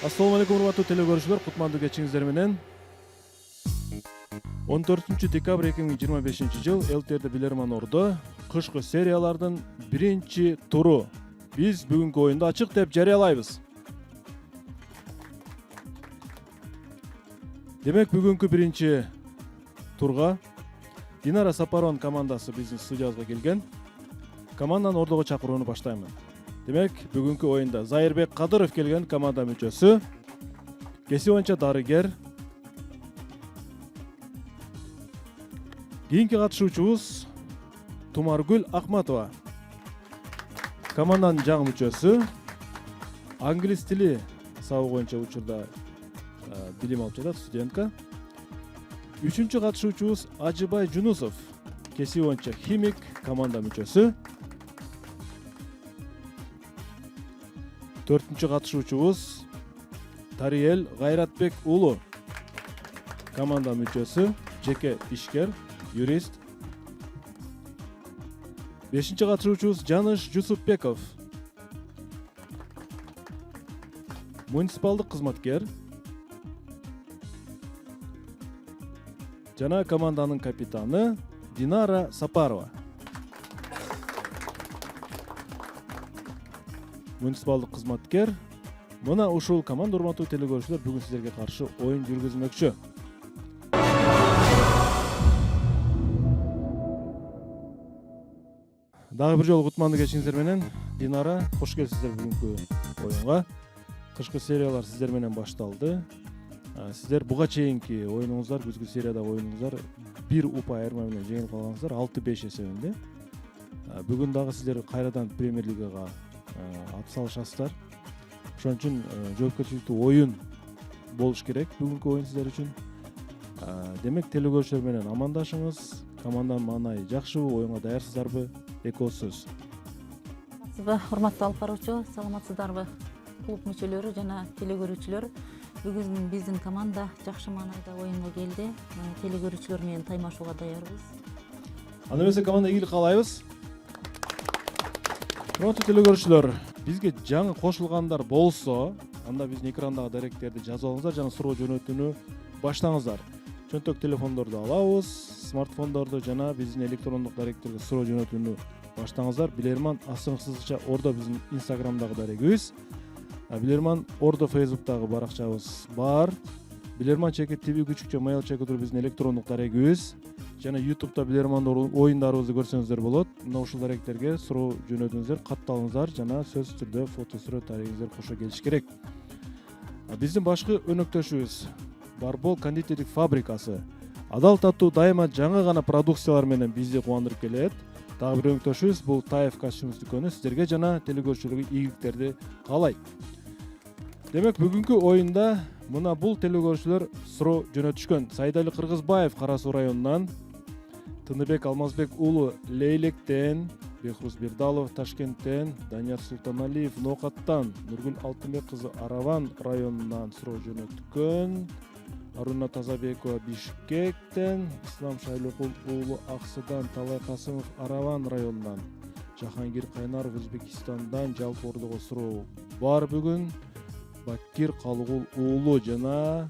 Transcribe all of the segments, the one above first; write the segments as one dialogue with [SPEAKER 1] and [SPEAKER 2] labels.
[SPEAKER 1] Assalamu alaikum урматтуу теле көрүүчүлөр, кутмандуу кечиңиздер менен. 14-декабрь 2025 жыл ЛТРде Билерман Ордо кышкы сериялардын биринчи туру биз бүгүнкү оюнду ачык деп жарыялайбыз. Демек бүгүнкү биринчи турга Динара Сапарон командасы биздин студиябызга келген. Команданы Ордого чакырууну баштаймын. Демек бүгүнкү оюнда Зайырбек Кадыров келген, команда мүчөсү. Кесип боюнча дарыгер. Кийинки катышуучубуз Тумаргүл Акматова. Команданын жаңы мүчөсү. Англис тили сабагы боюнча учурда билим алып жатат, студентка. Үчүнчү катышуучубуз Ажыбай Жунусов. Кесип боюнча химик, команда мүчөсү. Төртүнчү катышуучубуз Тариел Гайратбек уулу. Команда мүчөсү, жеке ишкер, юрист. Бешинчи катышуучубуз Жаныш Жусупбеков. Муниципалдык кызматкер. Жана команданын капитаны Динара Сапарова. Муниципалдык кызматкер. Мына ушул команда, урматтуу теле көрүүчүлөр, бүгүн сиздерге каршы оюн жүргүзмөкчү. Дагы бир жолу кутмандуу кечиңиздер менен. Динара, кош келипсиздер бүгүнкү оюнга. Кышкы сериялар сиздер менен башталды. Сиздер буга чейинки оюнуңуздар, күзгү сериядагы оюнуңуздар бир упай айырма менен жеңилип калгансыздар, 6-5 эсебинде. Бүгүн дагы сиздер кайрадан премьер лигага ат салышасыздар. Ошон үчүн жоопкерчиликтүү оюн болуш керек бүгүнкү оюн сиздер үчүн. Демек теле көрүүчүлөр менен амандашыңыз. Команданын маанайы жакшыбы, оюнга даярсыздарбы? Эки ооз сөз.
[SPEAKER 2] Урматтуу алып баруучу, саламатсыздарбы? Клуб мүчөлөрү жана теле көрүүчүлөр. Бүгүн биздин команда жакшы маанайда оюнга келди. Теле көрүүчүлөр менен таймашууга даярбыз.
[SPEAKER 1] Анда эмесе команда ийгилик каалайбыз. Урматтуу теле көрүүчүлөр, бизге жаңы кошулгандар болсо, анда биздин экрандагы даректерди жазып алыңыздар жана суроо жөнөтүүнү баштаңыздар. Чөнтөк телефондорду алабыз, смартфондорду жана биздин электрондук даректерге суроо жөнөтүүнү баштаңыздар. Билерман астыңкысызча Ордо биздин Инстаграмдагы дарегибиз. Билерман Ордо Фейсбуктагы баракчабыз бар. Билерман ЧК ТВ күчүкчө mail ЧК биздин электрондук дарегибиз. Жана YouTube'да Билерман оюндарыбызды көрсөңүздөр болот. Мына ушул даректерге суроо жөнөтүңүздөр, катталыңыздар жана сөзсүз түрдө фото сүрөт дарегиңиздер кошо келиш керек. Биздин башкы өнөктөшүбүз Барбол кондитердик фабрикасы. Адал таттуу дайыма жаңы гана продукциялар менен бизди кубандырып келет. Дагы бир өнөктөшүбүз бул Таев костюм дүкөнү сиздерге жана теле көрүүчүлөргө ийгиликтерди каалайт. Демек бүгүнкү оюнда мына бул теле көрүүчүлөр суроо жөнөтүшкөн. Сайдали Кыргызбаев Кара Суу районунан, Тыныбек Алмазбек уулу Лейлектен, Бехрус Бирдалов Ташкенттен, Данияр Султаналиев Ноокаттан, Нургүл Алтынбек кызы Араван районунан суроо жөнөткөн. Аруна Тазабекова Бишкектен, Ислам Шайлыкул уулу Аксыдан, Талай Касымов Араван районунан, Жахангир Кайнаров Өзбекистандан жалпы Ордого суроо бар бүгүн. Бакир Калгул уулу жана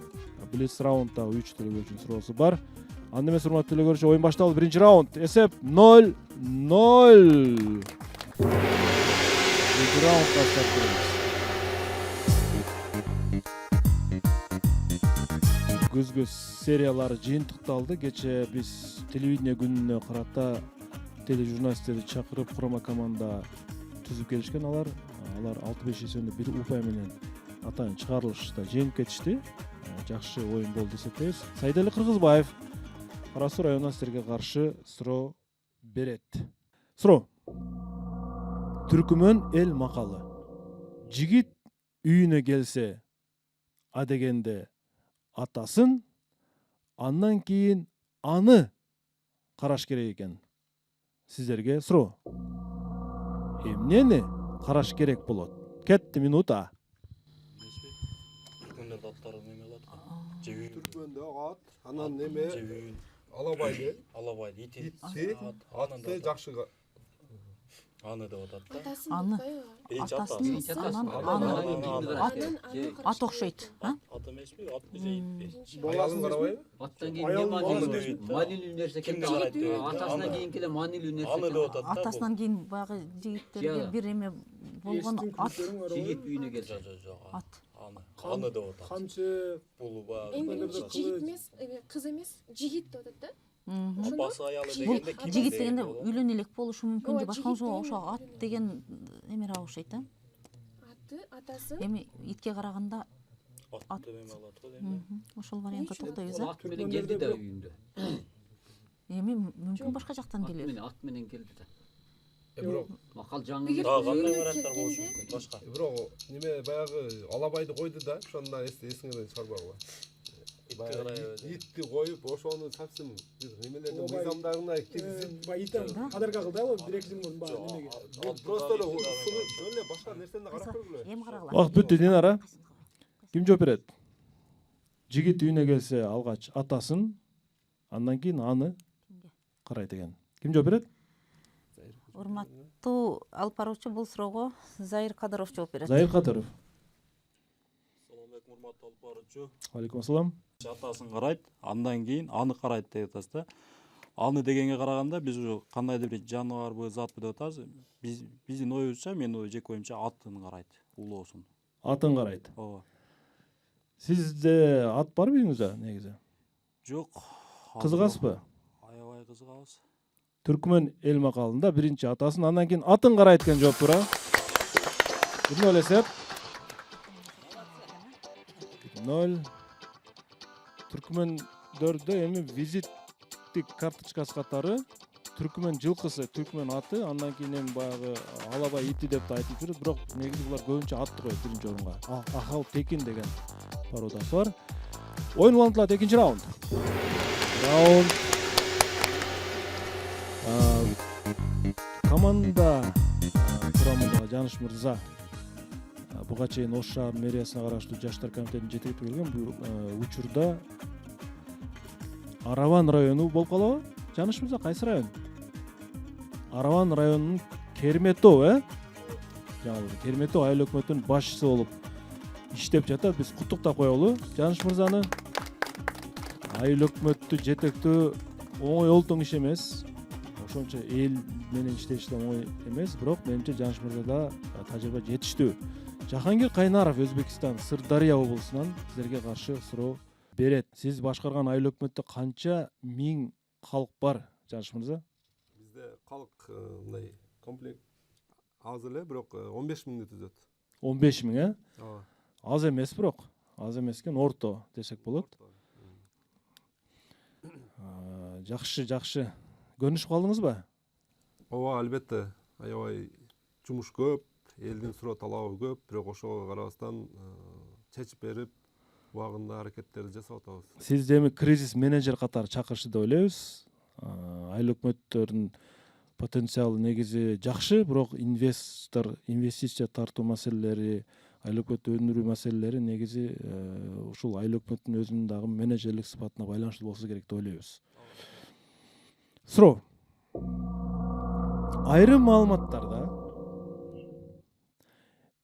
[SPEAKER 1] Блиц раундда 3 теле көрүүчүнүн суроосу бар. Анда эмес, урматтуу теле көрүүчү, оюн башталды. Биринчи раунд. Эсеп 0-0. Биринчи раундга старт беребиз. Күзгү сериялары жыйынтыкталды. Кече биз телевидение күнүнө карата тележурналисттерди чакырып курама команда түзүп келишкен. Алар 6-5 эсебинде бир упай менен атайын чыгарылышта жеңип кетишти. Жакшы оюн болду деп эсептейбиз. Сайдали Кыргызбаев Кара Суу районунан сиздерге каршы суроо берет. Суроо. Түркүмөн эл макалы. Жигит үйүнө келсе а дегенде атасын, андан кийин аны караш керек экен. Сиздерге суроо. Эмнени караш керек болот? Кетти минута.
[SPEAKER 3] Түркмөндөрдө аттары неме алат? Жебүйүн.
[SPEAKER 4] Түркмөндө ат, анан неме?
[SPEAKER 3] Жебүйүн.
[SPEAKER 4] Алабайды.
[SPEAKER 3] Алабайды, ити.
[SPEAKER 4] Атты жакшы
[SPEAKER 3] Аны деп атат да.
[SPEAKER 5] Атасын
[SPEAKER 2] Аны.
[SPEAKER 5] атпайбы?
[SPEAKER 3] Биринчи
[SPEAKER 2] Атасын
[SPEAKER 3] атасы.
[SPEAKER 2] эмес,
[SPEAKER 5] Атасы.
[SPEAKER 2] анан ат окшойт.
[SPEAKER 3] Ат эмеспи? Ат жейитпи?
[SPEAKER 4] Аялын карабайбы?
[SPEAKER 6] Аттан кейін
[SPEAKER 4] Аял
[SPEAKER 6] не
[SPEAKER 4] баланы
[SPEAKER 6] манилүү
[SPEAKER 3] дейт да.
[SPEAKER 6] манилүү нерсе
[SPEAKER 3] Кимге
[SPEAKER 6] келди.
[SPEAKER 3] карайт дейт?
[SPEAKER 6] Атасынан
[SPEAKER 3] Аны.
[SPEAKER 6] кейін келе манилүү нерсе
[SPEAKER 3] Аны деп
[SPEAKER 6] келди.
[SPEAKER 3] атат да.
[SPEAKER 2] Атасынан кийин баягы жигиттерге
[SPEAKER 6] Жия.
[SPEAKER 2] бир эме болгон ат.
[SPEAKER 6] Жигит үйүнө келди.
[SPEAKER 3] Жок.
[SPEAKER 2] Ат.
[SPEAKER 3] Аны деп атат.
[SPEAKER 4] Камчы,
[SPEAKER 3] Бул баягы.
[SPEAKER 5] Эми жигит эмес, кыз эмес, жигит деп атат да.
[SPEAKER 3] Апасы аялы
[SPEAKER 2] Бул
[SPEAKER 3] дегенде ким
[SPEAKER 2] жигит
[SPEAKER 3] деген
[SPEAKER 2] дегенде
[SPEAKER 3] болот?
[SPEAKER 2] үйлөнө элек болушу мүмкүн
[SPEAKER 5] Ооба,
[SPEAKER 2] деп башка
[SPEAKER 5] жигит деген
[SPEAKER 2] ошо ат
[SPEAKER 5] үйлөнө
[SPEAKER 2] деген эмеге окшойт да.
[SPEAKER 5] Аты, атасы.
[SPEAKER 2] Эми итке караганда
[SPEAKER 3] Ат деп эме алат го дейм.
[SPEAKER 2] ошол вариантка токтойбуз.
[SPEAKER 6] Ат менен келди да үйүндө.
[SPEAKER 2] Эми мүмкүн башка жактан келер.
[SPEAKER 6] Ат менен келди да.
[SPEAKER 4] бирок
[SPEAKER 6] Макал жаңы
[SPEAKER 5] Эгер
[SPEAKER 3] Да, кандай
[SPEAKER 5] үйүнө
[SPEAKER 3] варианттар болушу
[SPEAKER 5] келгенде,
[SPEAKER 3] мүмкүн? Башка.
[SPEAKER 4] бирок неме баягы алабайды койду да, ошондо эсиңерден чыгарбагыла.
[SPEAKER 3] Итке карай.
[SPEAKER 4] Итти коюп, ошону совсем бир немелердин мыйзамдарына киргизип,
[SPEAKER 7] Байитан кадарга кылды го 1-2 жыл мурун баягы немеге.
[SPEAKER 4] просто эле жөн эле башка нерсени карап көргүлө.
[SPEAKER 2] Эми карагыла.
[SPEAKER 1] Убакыт бүттү, Динара. Ким жооп берет? Жигит үйүнө келсе алгач атасын, андан кийин аны карайт экен. Ким жооп берет?
[SPEAKER 2] Урматтуу алып баруучу, бул суроого Заир Кадыров жооп берет.
[SPEAKER 1] Заир Кадыров.
[SPEAKER 3] Салам алейкум, урматтуу алып баруучу.
[SPEAKER 1] Алейкум ассалам.
[SPEAKER 3] Атасын карайт, андан кийин аны карайт деп атасыз да. Аны дегенге караганда биз уже кандайдыр бир жаныбарбы, затпы деп атабыз. Биздин оюбузча, менин ою жеке оюмча атын карайт, улоосун.
[SPEAKER 1] Атын карайт.
[SPEAKER 3] Ооба.
[SPEAKER 1] Сизде ат барбы үйүңүздө негизи?
[SPEAKER 3] Жок.
[SPEAKER 1] Кызыгасызбы?
[SPEAKER 3] Аябай кызыгабыз.
[SPEAKER 1] Түркмөн эл макалында биринчи атасын, андан кийин атын карайт экен жооп тура. 1-0 эсеп. 0. Түркмөндөрдө эми визиттик карточкасы катары түркмөн жылкысы, түркмөн аты, андан кийин эми баягы алабай ити деп да айтып жүрөт, бирок негизи булар көбүнчө атты коет биринчи орунга. Ахал Текин деген пародасы бар. Оюн улантылат, экинчи раунд. Команда курамындагы Жаныш мырза буга чейин Ош шаар мэриясына караштуу жаштар комитетинин жетектеп келген. Бул учурда Араван району болуп калабы? Жаныш мырза, кайсы район? Араван районунун Керметов, жаңы Керметов айыл өкмөтүнүн башчысы болуп иштеп жатат. Биз куттуктап коелу Жаныш мырзаны. Айыл өкмөттү жетектөө оңой олтоң иш эмес. Ошончо эл менен иштеш да оңой эмес, бирок менимче Жаныш мырзада тажрыйба жетиштүү. Жахангир Кайнаров, Өзбекстан Сырдария облусунан силерге каршы суроо берет. Сиз башкарган айыл өкмөттө канча миң калк бар, Жаныш мырза?
[SPEAKER 4] Бизде калк мындай комплект аз эле, бирок 15 миңди түзөт.
[SPEAKER 1] 15 миң,
[SPEAKER 4] Ооба.
[SPEAKER 1] Аз эмес, бирок. Аз эмес экен, орто десек болот. Жакшы. Көрүнүшүп калдыңызбы?
[SPEAKER 4] Ооба, албетте. Аябай жумуш көп, элдин суроо талабы көп, бирок ошого карабастан чечип берип, убагында аракеттерди жасап атабыз.
[SPEAKER 1] Сизди эми кризис менеджер катары чакырышты деп ойлойбуз. Айыл өкмөттөрдүн потенциалы негизи жакшы, бирок инвестиция тартуу маселелери, айыл өкмөттү өндүрүү маселелери негизи ушул айыл өкмөттүн өзүнүн дагы менеджерлик сыпатына байланыштуу болсо керек деп ойлойбуз. Суроо. Айрым маалыматтарда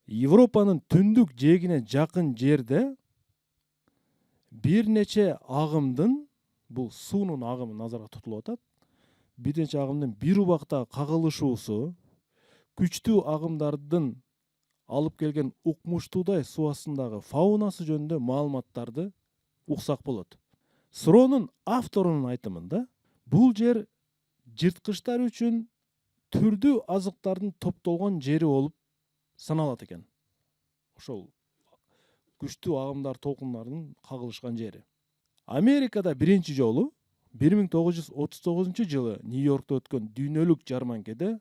[SPEAKER 1] Европанын түндүк жээгине жакын жерде бир нече агымдын, бул суунун агымы назарга тутулуп атат. Бир нече агымдын бир убакта кагылышуусу күчтүү агымдардын алып келген укмуштуудай суу астындагы фаунасы жөнүндө маалыматтарды уксак болот. Суроонун авторунун айтымында бул жер жырткычтар үчүн түрдүү азыктардын топтолгон жери болуп саналат экен. Ошол күчтүү агымдар, толкундардын кагылышкан жери. Америкада биринчи жолу 1939 Нью-Йоркто өткөн дүйнөлүк жарманкеде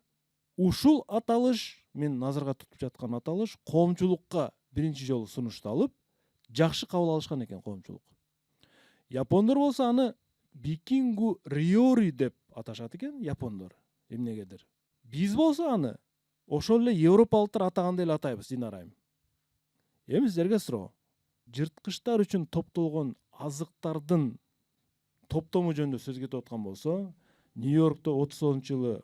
[SPEAKER 1] ушул аталыш, мен назарга тутуп жаткан аталыш, коомчулукка биринчи жолу сунушталып, жакшы кабыл алышкан экен коомчулук. Япондор болсо аны Викингу Риори деп аташат экен япондор. Эмнегедир. Биз болсо аны ошол эле европалыктар атагандай эле атайбыз, Динарайым. Эми силерге суроо. Жырткычтар үчүн топтолгон азыктардын топтому жөнүндө сөз кетип аткан болсо, Нью-Йоркто 39-жылы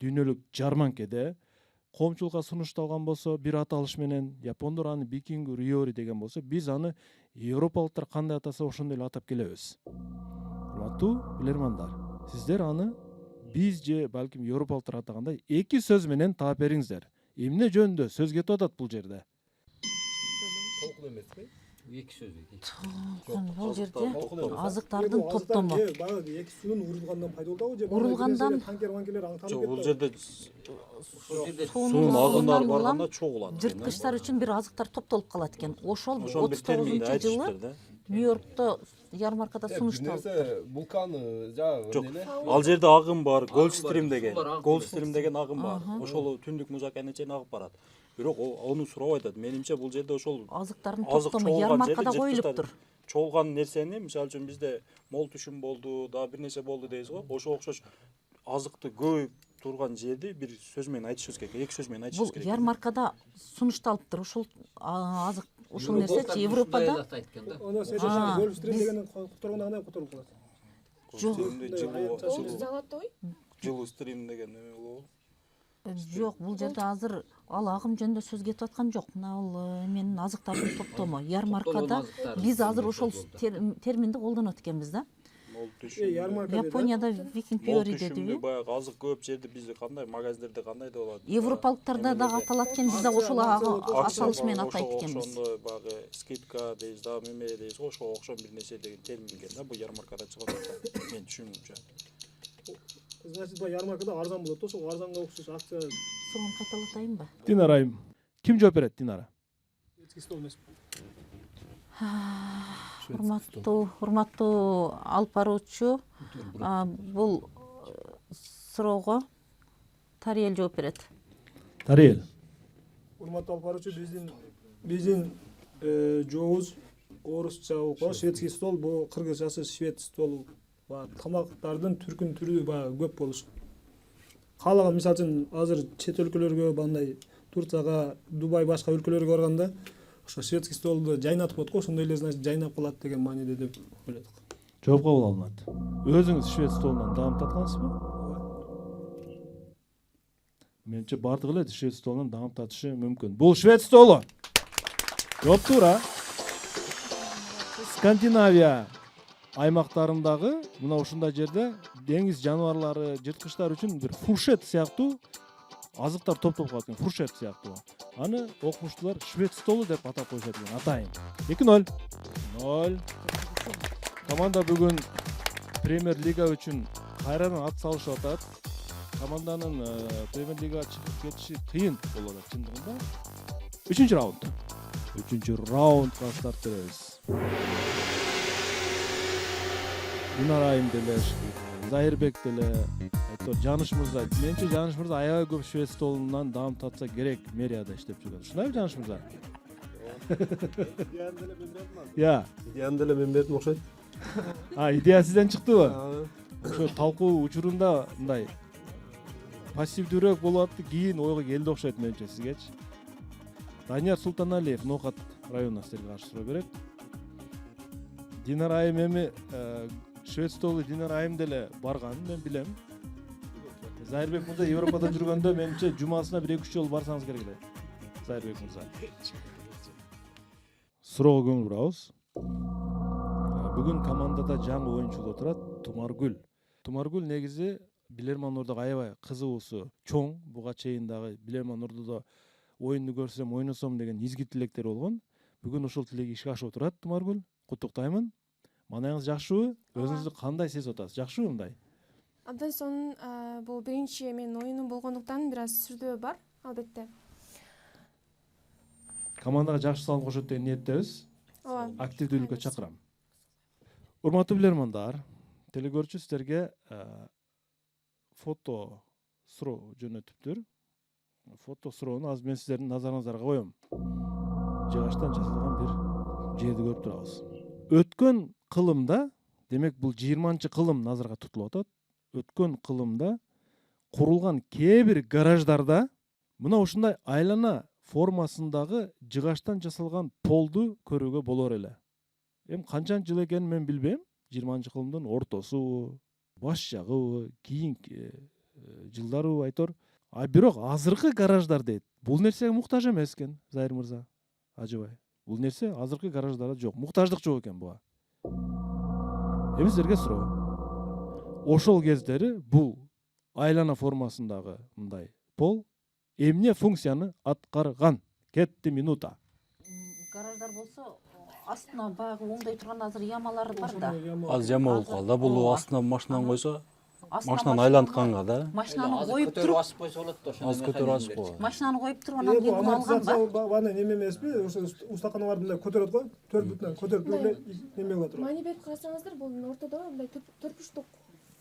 [SPEAKER 1] дүйнөлүк жарманкеде коомчулукка сунушталган болсо бир аталыш менен, япондор аны викинг риори деген болсо, биз аны европалыктар кандай атаса ошондой эле атап келебиз. Урматтуу билермандар, сиздер аны биз же балким европалыктар атагандай эки сөз менен таап бериңиздер. Эмне жөнүндө сөз кетип атат бул жерде?
[SPEAKER 4] Толкун эмеспи?
[SPEAKER 6] Эки сөз эки.
[SPEAKER 2] Бул жерде
[SPEAKER 4] Азыктардын
[SPEAKER 2] азыктардын топтому.
[SPEAKER 7] Баягы эки суунун урулгандан пайда болдубу же?
[SPEAKER 2] Урулгандан-
[SPEAKER 7] танкер ванкерлер аңтанып
[SPEAKER 3] Жок,
[SPEAKER 7] кетти.
[SPEAKER 3] бул жерде
[SPEAKER 6] Ушул жерде
[SPEAKER 3] суунун агындары
[SPEAKER 2] улам
[SPEAKER 3] барганда чогулат.
[SPEAKER 2] жырткычтар үчүн бир азыктар топтолуп калат экен. Ошол
[SPEAKER 3] Ошол бир терминди
[SPEAKER 2] 39-жылы
[SPEAKER 3] айтышыптыр да.
[SPEAKER 2] Нью-Йоркто ярмаркада сунушталды.
[SPEAKER 4] нерсе вулкан жагы
[SPEAKER 3] Жок,
[SPEAKER 4] эле.
[SPEAKER 3] ал жерде агым бар,
[SPEAKER 6] Агым
[SPEAKER 3] Голдстрим
[SPEAKER 6] бар,
[SPEAKER 3] деген.
[SPEAKER 6] сулар агып
[SPEAKER 3] Голдстрим деген агым бар. Ошол түндүк муз океанына чейин агып барат. Бирок ону сурабай атат. Менимче бул жерде ошол
[SPEAKER 2] Азыктардын
[SPEAKER 3] азык
[SPEAKER 2] топтому
[SPEAKER 3] чогулган
[SPEAKER 2] ярмаркада
[SPEAKER 3] жерде
[SPEAKER 2] коюлуптур.
[SPEAKER 3] чогулган нерсени, мисалы үчүн бизде мол түшүм болду, дагы бир нерсе болду дейбиз го. Ошого окшош азыкты көбөйүп турган жерди бир сөз менен айтышыбыз керек, эки сөз менен айтышыбыз
[SPEAKER 2] Бул
[SPEAKER 3] керек.
[SPEAKER 2] ярмаркада сунушталыптыр. Ушул азык, ушул нерсе Европада
[SPEAKER 7] Оно сен
[SPEAKER 2] А,
[SPEAKER 7] Гольфстрим
[SPEAKER 2] биз-
[SPEAKER 7] дегенден которгондо кандай которуп калат?
[SPEAKER 2] жок.
[SPEAKER 5] Ол золотой.
[SPEAKER 3] Жылуу стрим деген эме болобу?
[SPEAKER 2] Жок, бул жерде азыр ал агым жөнүндө сөз кетип аткан жок. Мына ал менин азыктардын топтому ярмаркада биз азыр ошол терминди колдонот экенбиз да.
[SPEAKER 3] Мол түшүм.
[SPEAKER 7] Ярмарка
[SPEAKER 2] Японияда викинг
[SPEAKER 3] Мол
[SPEAKER 2] приори
[SPEAKER 3] түшүмдү
[SPEAKER 2] дедиби?
[SPEAKER 3] баягы азык көп жерде бизде кандай, магазиндерде кандай деп болот?
[SPEAKER 2] Европалыктарда дагы аталат экен, биз дагы ошол аталыш менен атайт экенбиз.
[SPEAKER 3] Ошондой баягы скидка дейбиз да, эме дейбиз го, ошого окшом бир нерсе деген термин келген да, бул ярмаркада чыгып атат. Мен түшүнүмчө.
[SPEAKER 7] Значит, бул ярмаркада арзан болот да, ошол арзанга окшош акция
[SPEAKER 2] Сугун кайталатайынбы?
[SPEAKER 1] Динара айым. Ким жооп берет, Динара?
[SPEAKER 7] эчки стол эмес.
[SPEAKER 2] Урматтуу алып баруучу, бул суроого Тариел жооп берет.
[SPEAKER 1] Тариел.
[SPEAKER 7] Урматтуу алып баруучу, биздин жообуз орусча окуган шведский стол, бул кыргызчасы швед столу. Тамактардын түркүн түрү баягы көп болуш. Каалаган, мисалы үчүн азыр чет өлкөлөргө, бандай Турцияга, Дубай башка өлкөлөргө барганда ошо шведский столду жайнатып коет го, ошондой эле значит жайнап калат деген мааниде деп ойлодук.
[SPEAKER 1] Жооп кабыл алынат. Өзүңүз швед столунан даам таткансызбы? Менимче бардыгы эле швед столунан даам татышы мүмкүн. Бул швед столу. Жооп туура. Скандинавия аймактарындагы мына ушундай жерде деңиз жаныбарлары, жырткычтар үчүн бир фуршет сыяктуу азыктар топтолуп калат экен, фуршет сыяктуу. Аны окумуштуулар швед столу деп атап коюшат экен. Атайын. 2-0. 0. Команда бүгүн Премьер Лига үчүн кайрадан ат салышып атат. Команданын Премьер Лигага чыгып кетиши кыйын болуп атат чындыгында. 3-чү раунд. 3-чү раундга старт беребиз. Динара айым деле, Зайырбек деле, Жаныш мырза. Менимче Жаныш мырза аябай көп швед столунан даам татса керек, мэрияда иштеп жүргөн. Ушундайбы Жаныш мырза? Я.
[SPEAKER 4] Идеяны деле мен бердим окшойт.
[SPEAKER 1] Идея сизден чыктыбы? Ошо талкуу учурунда мындай пассивдүүрөөк болуп атты, кийин ойго келди окшойт менимче сизгечи. Данияр Султаналиев Ноокат районунан силерге каршы суроо берет. Динара айым эми швед столу Динара айым деле барган, мен билем. Зайырбек мырза Европада жүргөндө менимче жумасына 1-2 жолу барсаңыз керек эле. Зайырбек мырза. Суроого көңүл бурабыз. Бүгүн командада жаңы оюнчу отурат Тумаргүл. Тумаргүл негизи Билерман Ордого аябай кызыгуусу чоң. Буга чейин дагы Билерман Ордодо оюнду көрсөм, ойносом деген изги тилектери болгон. Бүгүн ушул тилеги ишке ашып отурат Тумаргүл. Куттуктаймын. Маанайыңыз жакшыбы? Өзүңүздү кандай сезип атасыз? Жакшыбы мындай?
[SPEAKER 5] Абдан сонун бул биринчи менин оюнум болгондуктан бир аз сүрдөө бар, албетте.
[SPEAKER 1] Командага жакшы салым кошот деген ниеттебиз.
[SPEAKER 5] Ооба.
[SPEAKER 1] Активдүүлүккө чакырам. Урматтуу билермандар, телекөрүүчү сиздерге фото суроо жөнөтүптүр. Фото суроону азыр мен сиздердин назарыңыздарга коем. Жыгачтан жасалган бир жерди көрүп турабыз. Өткөн кылымда, демек бул 20-кылым назарга тутулуп атат. Өткөн кылымда курулган кээ бир гараждарда мына ушундай айлана формасындагы жыгачтан жасалган полду көрүүгө болор эле. Эми канчанчы жыл экенин мен билбейм. 20-кылымдын ортосубу, баш жагыбы, кийинки жылдарыбы айтор. А бирок азыркы гараждар дейт бул нерсеге муктаж эмес экен, Зайыр мырза, ажыбай. Бул нерсе азыркы гараждарда жок, муктаждык жок экен буга. Эми силерге суроо. Ошол кездери бул айлана формасындагы мындай пол эмне функцияны аткарган? Кетти минута.
[SPEAKER 2] Гараждар болсо астына баягы оңдой турган азыр ямалар бар да.
[SPEAKER 3] Азыр жама болуп калды да, бул астына машинаны койсо,
[SPEAKER 2] Астына
[SPEAKER 3] машинаны айлантканга да.
[SPEAKER 2] Машинаны коюп
[SPEAKER 6] көтөрүп
[SPEAKER 2] туруп,
[SPEAKER 6] асып койсо болот да, ошондой
[SPEAKER 3] Аз көтөрүп асып
[SPEAKER 6] механизм
[SPEAKER 3] коет.
[SPEAKER 2] машинаны коюп туруп анан
[SPEAKER 7] бул
[SPEAKER 2] кийин буну алган ба?
[SPEAKER 7] амортизация бана неме эмеспи? Ошо устаканаларды мындай көтөрөт го, төрт бүтүнөн көтөрүп эле неме кыла турат.
[SPEAKER 5] Маанилеп карасаңыздар, бул ортодо мындай төртбурчтук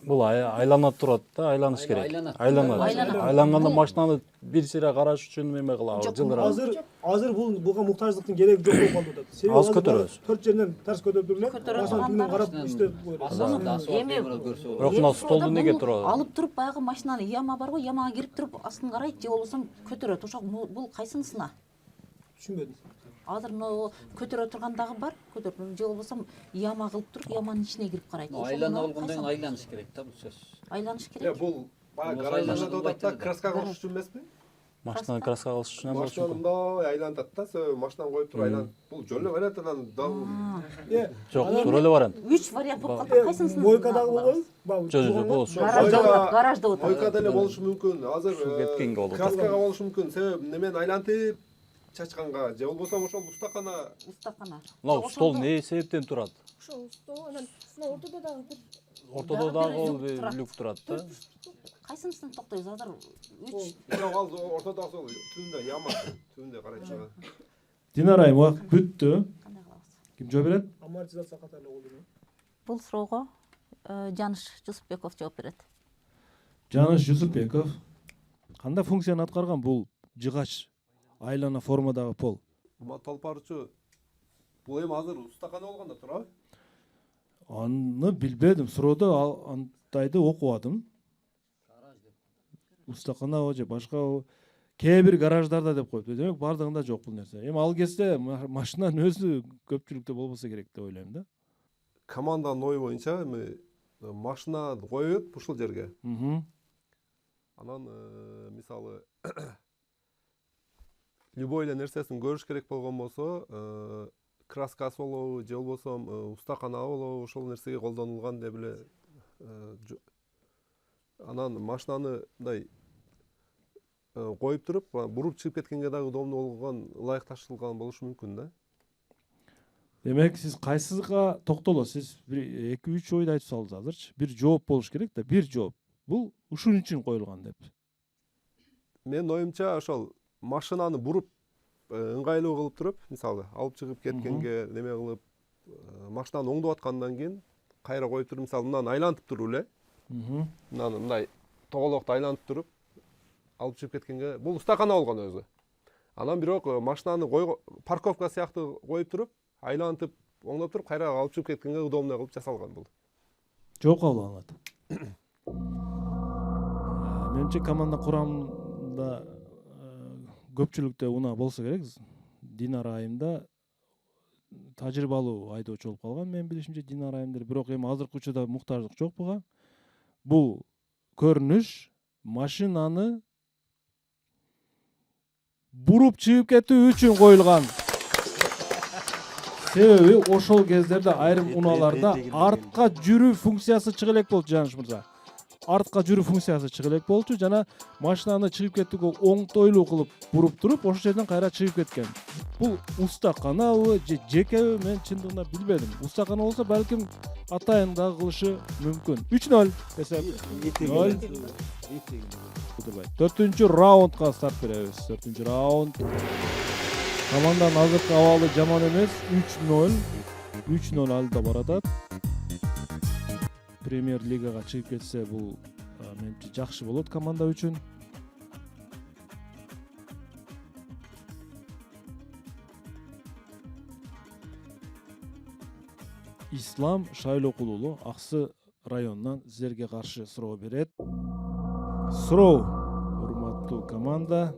[SPEAKER 3] Бул айланат турат да, айланыш керек.
[SPEAKER 6] Айланат.
[SPEAKER 3] Айланат. Айланганда машинаны бир сире караш үчүн неме кылабыз, жылдырабыз.
[SPEAKER 7] Азыр буга муктаждыктын кереги жок болуп калып атат. Себеби
[SPEAKER 3] Аз көтөрөбүз.
[SPEAKER 7] Төрт жерден тарс көтөрүп туруп эле,
[SPEAKER 2] Көтөрөп
[SPEAKER 7] машина
[SPEAKER 2] турганда
[SPEAKER 7] түнүн карап иштеп коет.
[SPEAKER 6] Асфальтта асфальт
[SPEAKER 2] Эми
[SPEAKER 6] темир көрсө болот.
[SPEAKER 3] Бирок мына столду неге турат?
[SPEAKER 2] Алып туруп баягы машинаны яма бар го, ямага кирип туруп астын карайт же болбосо көтөрөт. Ошо бул кайсынысына?
[SPEAKER 7] Түшүнбөдүм.
[SPEAKER 2] Азыр мына көтөрө тургандагы бар, көтөрүп же болбосо яма кылып туруп яманын ичине кирип карайт.
[SPEAKER 6] Айлана болгондон кийин айланыш керек да, бул сөз.
[SPEAKER 2] Айланыш керек.
[SPEAKER 4] бул баягы
[SPEAKER 6] Болмаса
[SPEAKER 4] гаражда
[SPEAKER 6] айланат
[SPEAKER 4] атат да, краска кылыш үчүн эмеспи?
[SPEAKER 3] Машинаны краска кылыш үчүн болчу.
[SPEAKER 4] Машинаны мындай айлантат да, машинаны коюп туруп айланат. Бул жөн эле вариант анан
[SPEAKER 3] Жок, туура эле вариант.
[SPEAKER 2] 3 вариант болуп калды. Кайсынысын?
[SPEAKER 7] Мойкадагы болбойбу?
[SPEAKER 3] Жок, болот.
[SPEAKER 2] Гаражда отурат.
[SPEAKER 4] Мойкада эле болушу мүмкүн. Азыр
[SPEAKER 3] кеткенге болот.
[SPEAKER 4] краскага болушу мүмкүн. Себеби немени айлантып чачканга же болбосо ошол устакана
[SPEAKER 2] Устакана.
[SPEAKER 3] Мына стол не себептен турат?
[SPEAKER 5] ошол стол анан мына ортодо дагы
[SPEAKER 3] Ортодо дагы люк турат да.
[SPEAKER 2] Кайсынысын токтойбуз? Азыр 3
[SPEAKER 4] бирок ал ортодо сол түбүндө яма, түбүндө карайт чыга.
[SPEAKER 1] Динара айым убакыт бүттү.
[SPEAKER 2] кандай кылабыз?
[SPEAKER 1] Ким жооп берет?
[SPEAKER 7] Амортизация катары колдонот.
[SPEAKER 2] Бул суроого Жаныш Жусупбеков жооп берет.
[SPEAKER 1] Жаныш Жусупбеков. Кандай функцияны аткарган бул жыгач айлана формадагы пол?
[SPEAKER 4] Урматтуу алып баруучу, бул эми азыр устакана болгондо турабы?
[SPEAKER 1] Аны билбедим. Суроодо антайды окубадым. Устакана же башка кээ бир гараждарда деп коюпту. Демек бардыгында жок бул нерсе. Эми ал кезде машинанын өзү көпчүлүктө болбосо керек деп ойлойм да.
[SPEAKER 4] Команданын ою боюнча эми машинаны коет ушул жерге. Анан мисалы любой эле нерсесин көрүш керек болгон болсо, краскасы болобу же болбосо устакана болобу, ошол нерсеге колдонулган деп эле анан машинаны мындай коюп туруп, буруп чыгып кеткенге дагы удобный болгон, ылайыкташтырылган болушу мүмкүн да.
[SPEAKER 1] Демек сиз кайсыга токтолосуз? Сиз бир 2-3 ойду айтып салдыңыз азырчы. Бир жооп болуш керек да, бир жооп. Бул ушун үчүн коюлган деп.
[SPEAKER 4] Менин оюмча ошол машинаны буруп ыңгайлуу кылып туруп, мисалы алып чыгып кеткенге неме кылып, машинаны оңдоп аткандан кийин кайра коюп туруп, мисалы мынаны айлантып туруп эле, мынаны мындай тоголокту айлантып туруп алып чыгып кеткенге, бул устакана болгон өзү. Анан бирок машинаны парковка сыяктуу коюп туруп, айлантып оңдоп туруп кайра алып чыгып кеткенге удобный кылып жасалган бул.
[SPEAKER 1] Жооп кабыл алынат. Менимче команда курамында көпчүлүктө унаа болсо керек. Динара айымда тажрыйбалуу айдоочу болуп калган, менин билишимче Динара айымдар. Бирок эми азыркы учурда муктаждык жок буга. Бул көрүнүш машинаны буруп чыгып кетүү үчүн коюлган. Себеби ошол кездерде айрым унааларда артка жүрүү функциясы чыга элек болчу, Жаныш мырза. Артка жүрүү функциясы чыга элек болчу жана машинаны чыгып кетүүгө оңтойлуу кылып буруп туруп, ошол жерден кайра чыгып кеткен. Бул устаканабы же жекеби, мен чындыгында билбедим. Устакана болсо балким атайын да кылышы мүмкүн. 3-0 эсеп. 4-үнчү раундга старт беребиз. 4-үнчү раунд. Команданын азыркы абалы жаман эмес. 3-0. 3-0 алда баратат. Премьер лигага чыгып кетсе бул менимче жакшы болот команда үчүн. Ислам Шайлокулуулу Аксы районунан силерге каршы суроо берет. Суроо, урматтуу команда.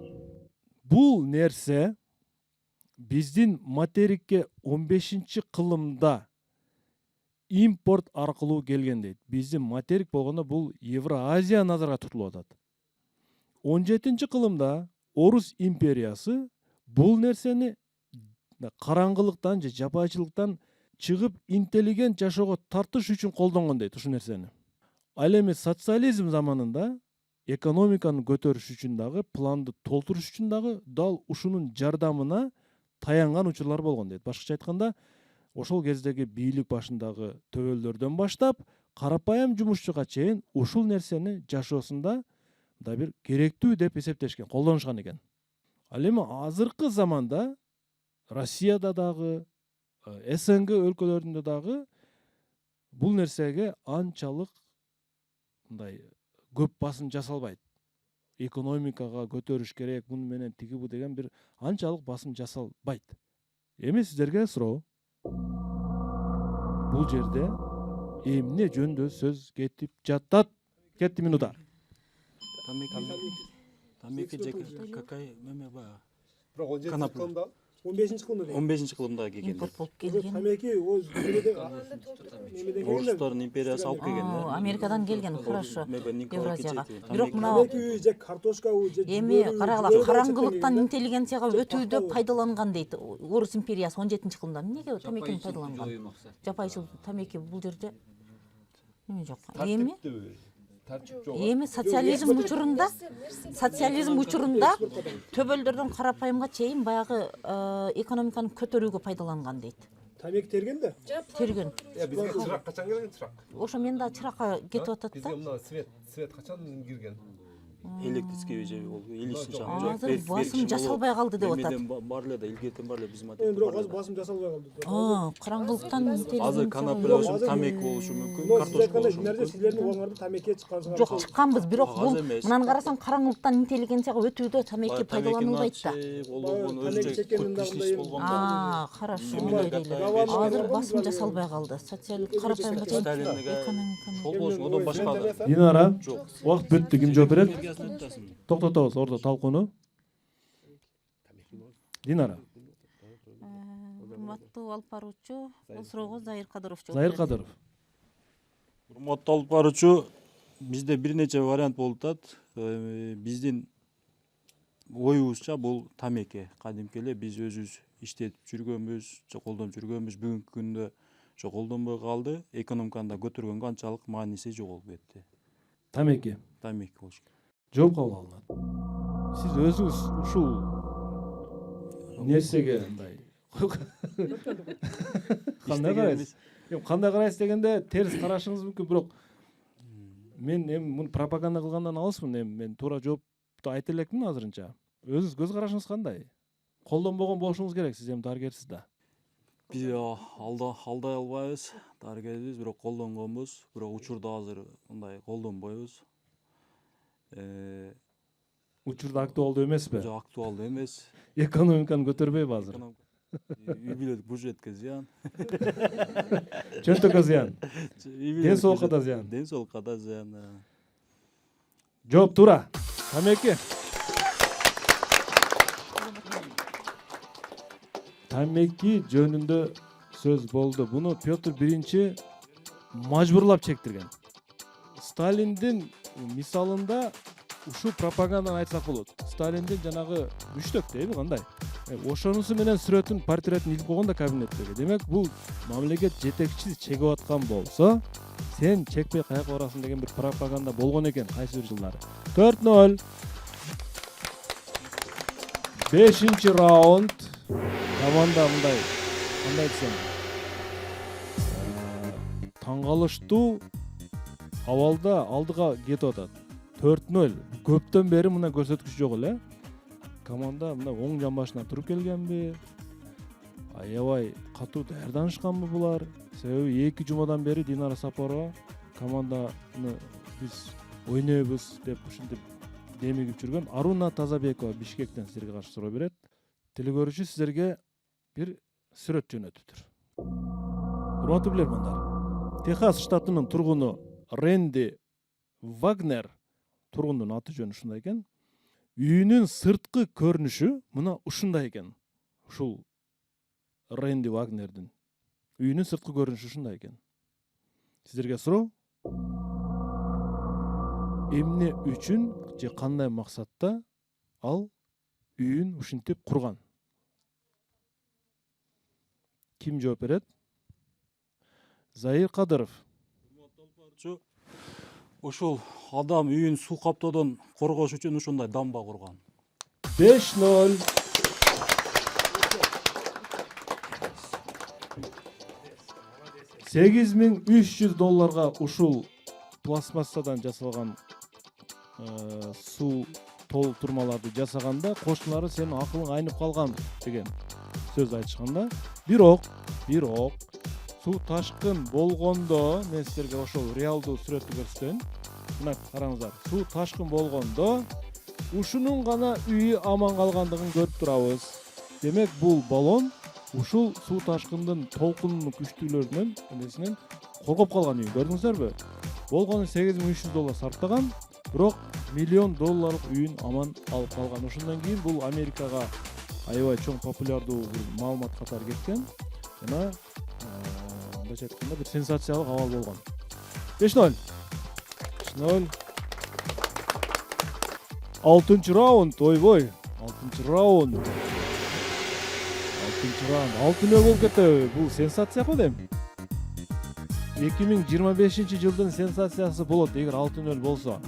[SPEAKER 1] Бул нерсе биздин материкке 15-кылымда импорт аркылуу келген дейт. Биздин материк болгондо бул Евразия назарга тутулуп атат. 17-кылымда Орус империясы бул нерсени караңгылыктан же жапайчылыктан чыгып интеллигент жашоого тартыш үчүн колдонгон дейт ушул нерсени. Ал эми социализм заманында экономиканы көтөрүш үчүн дагы, планды толтуруш үчүн дагы дал ушунун жардамына таянган учурлар болгон дейт. Башкача айтканда, ошол кездеги бийлик башындагы төбөлдөрдөн баштап, карапайым жумушчуга чейин ушул нерсени жашоосунда да бир керектүү деп эсептешкен, колдонушкан экен. Ал эми азыркы заманда Россияда дагы, СНГ өлкөлөрүндө дагы бул нерсеге анчалык мындай көп басым жасалбайт. Экономикага көтөрүш керек, муну менен тиги бу деген бир анчалык басым жасалбайт. Эми сиздерге суроо. Бул жерде эмне жөнүндө сөз кетип жатат? Кетти минута.
[SPEAKER 3] Тамеки же какай неме ба?
[SPEAKER 4] Бирок 17
[SPEAKER 3] Канапа.
[SPEAKER 4] кылымда
[SPEAKER 7] 15-кылымда дейм.
[SPEAKER 3] 15-кылымда келген.
[SPEAKER 2] импорт болуп
[SPEAKER 7] Ошо
[SPEAKER 2] келген.
[SPEAKER 7] тамеки о немеден
[SPEAKER 3] Орустардын империясы алып келген.
[SPEAKER 2] Америкадан келген, хорошо. Евразияга.
[SPEAKER 3] Бирок
[SPEAKER 2] Бирок мына
[SPEAKER 7] тамеки же картошкабы же
[SPEAKER 2] эми карагыла,
[SPEAKER 7] жүгөрү
[SPEAKER 2] караңгылыктан
[SPEAKER 7] чыккан
[SPEAKER 2] интеллигенцияга
[SPEAKER 7] Же
[SPEAKER 2] өтүүдө
[SPEAKER 7] пахал.
[SPEAKER 2] пайдаланган дейт. Орус империясы 17-кылымда эмнеге тамекини
[SPEAKER 6] Жапайчылык
[SPEAKER 2] пайдаланган?
[SPEAKER 6] жою максат.
[SPEAKER 2] Жапайчыл тамеки бул жерде эме жок. Эми
[SPEAKER 4] тартип жок.
[SPEAKER 2] эми социализм учурунда төбөлдөрдөн карапайымга чейин баягы экономиканы көтөрүүгө пайдаланган дейт.
[SPEAKER 7] тамеки терген да.
[SPEAKER 2] Терген.
[SPEAKER 4] Бизге чырак качан келген чырак?
[SPEAKER 2] Ошо мен да чыракка кетип атат
[SPEAKER 4] Бизге
[SPEAKER 2] да.
[SPEAKER 4] мына свет качан кирген?
[SPEAKER 3] Электрический же ол элишин
[SPEAKER 4] Жок.
[SPEAKER 3] чагы.
[SPEAKER 2] Азыр басым жасалбай калды деп атат.
[SPEAKER 3] Эмеден бар эле да, илгертен бар эле биз
[SPEAKER 7] Бирок азыр басым жасалбай калды.
[SPEAKER 2] Караңгылыктан
[SPEAKER 3] Азыр
[SPEAKER 2] интеллигенция.
[SPEAKER 3] канапе
[SPEAKER 7] Жок,
[SPEAKER 3] болушу,
[SPEAKER 7] азыр
[SPEAKER 3] тамеки болушу мүмкүн,
[SPEAKER 7] Но сиз
[SPEAKER 3] картошка
[SPEAKER 7] айткандай
[SPEAKER 3] болушу
[SPEAKER 7] силерде
[SPEAKER 3] мүмкүн.
[SPEAKER 7] силердин убагыңарда тамекиге чыккансыңар.
[SPEAKER 2] Жок, чыкканбыз, бирок бул
[SPEAKER 3] Кагаз эмес.
[SPEAKER 2] мындан карасаң караңгылыктан интеллигенцияга өтүүдө тамеки пайдаланылбайт да.
[SPEAKER 3] Колдонгон
[SPEAKER 7] Тамеки
[SPEAKER 3] өзү
[SPEAKER 7] чеккендин
[SPEAKER 3] көптүш
[SPEAKER 7] дагы
[SPEAKER 3] болгон.
[SPEAKER 2] Хорошо,
[SPEAKER 3] Эмне
[SPEAKER 2] мындай
[SPEAKER 3] ката
[SPEAKER 2] эле.
[SPEAKER 3] беш
[SPEAKER 2] Азыр
[SPEAKER 7] жыл.
[SPEAKER 2] басым жасалбай калды. Социал карапайымга чейин
[SPEAKER 3] Сталиндеге
[SPEAKER 2] экономиканы.
[SPEAKER 3] сол болушу, одан башка да.
[SPEAKER 1] Динара,
[SPEAKER 3] Жок.
[SPEAKER 1] убакыт бүтү, ким жооп берет?
[SPEAKER 3] Энергиясын айтасың.
[SPEAKER 1] Токтотобуз ордо талкууну. Динара,
[SPEAKER 2] Урматтуу алып баруучу, бул суроого Зайыр Кадыров жооп
[SPEAKER 1] Зайыр
[SPEAKER 2] берет.
[SPEAKER 1] Кадыров.
[SPEAKER 3] Урматтуу алып баруучу, бизде бир нече вариант болуп атат. Биздин оюбузча бул тамеки. Кадимки эле биз өзүбүз иштетип жүргөнбүз, же колдонуп жүргөнбүз. Бүгүнкү күндө же колдонбой калды. Экономиканы да көтөргөнгө анчалык мааниси жоголуп кетти.
[SPEAKER 1] Тамеки.
[SPEAKER 3] Тамеки болуш керек.
[SPEAKER 1] Жооп кабыл алынат. Сиз өзүңүз ушул нерсеге мындай кандай карайсыз? Кандай карайсыз дегенде терс карашыңыз мүмкүн, бирок мен эми муну пропаганда кылгандан алысмын. Эми мен туура жоопту айта элекмин азырынча. Өзүңүз көз карашыңыз кандай? Колдонбогон болушуңуз керек, сиз эми дарыгерсиз да.
[SPEAKER 3] Биз алдай албайбыз, дарыгербиз, бирок колдонгонбуз, бирок учурда азыр мындай колдонбойбуз.
[SPEAKER 1] Учурда актуалдуу эмеспи?
[SPEAKER 3] Жок, актуалдуу эмес.
[SPEAKER 1] Экономиканы көтөрбөйбү азыр?
[SPEAKER 3] Үй бүлөлүк бюджетке зыян.
[SPEAKER 1] Чөнтөккө зыян. Ден соолукка да зыян.
[SPEAKER 3] Ден соолукка да зыян.
[SPEAKER 1] Жооп туура. Тамеки. Тамеки жөнүндө сөз болду. Буну Петр I мажбурлап чектирген. Сталиндин мисалында ушул пропаганданы айтсак болот. Сталиндин жанагы бүштөк дейби, кандай? Ошонусу менен сүрөтүн, портретин илип койгон да кабинеттеги. Демек, бул мамлекет жетекчиси чегип аткан болсо, сен чекпей каяка барасың деген бир пропаганда болгон экен кайсы бир жылдары. 4-0. 5-чи раунд. Команда мындай, кандай десем, таң калыштуу абалда алдыга кетип атат. 4-0. Көптөн бери мына көрсөткүч жок эле. Команда мына оң жамбашына туруп келгенби? Аябай катуу даярданышканбы булар? Себеби 2 жумадан бери Динара Сапарова команданы биз ойнойбуз деп ушинтип демигип жүргөн. Аруна Тазабекова Бишкектен силерге каршы суроо берет. Телекөрүүчү сиздерге бир сүрөт жөнөтүптүр. Урматтуу билермандар, Техас штатынын тургуну Рэнди Вагнер, тургундун аты жөнү ушундай экен. Үйүнүн сырткы көрүнүшү мына ушундай экен. Ушул Рэнди Вагнердин үйүнүн сырткы көрүнүшү ушундай экен. Сиздерге суроо. эмне үчүн же кандай максатта ал үйүн ушинтип курган? Ким жооп берет? Заир Кадыров.
[SPEAKER 3] Ушул адам үйүн суу каптоодон коргош үчүн ушундай дамба курган.
[SPEAKER 1] 5-0. 8300 долларга ушул пластмассадан жасалган суу толтурмаларды жасаганда кошуналары сенин акылың айнып калган деген сөз айтышканда, бирок суу ташкын болгондо, мен силерге ошол реалдуу сүрөттү көрсөтөйүн. Мына караңыздар, суу ташкын болгондо ушунун гана үйү аман калгандыгын көрүп турабыз. Демек бул баллон ушул суу ташкындын толкунунун күчтүүлөрүнөн эмесинен коргоп калган үй. Көрдүңүздөрбү? Болгону $8300 сарптаган, бирок $1 миллион үйүн аман алып калган. Ошондон кийин бул Америкага аябай чоң популярдуу бир маалымат катары кеткен. Жана мындайча айтканда бир сенсациялык абал болгон. 5-0. 5-0. 6-чы раунд, ойбой. 6-чы раунд. 6-0 болуп кетти. Бул сенсация го дейм. 2025-жылдын сенсациясы болот эгер 6-0 болсо.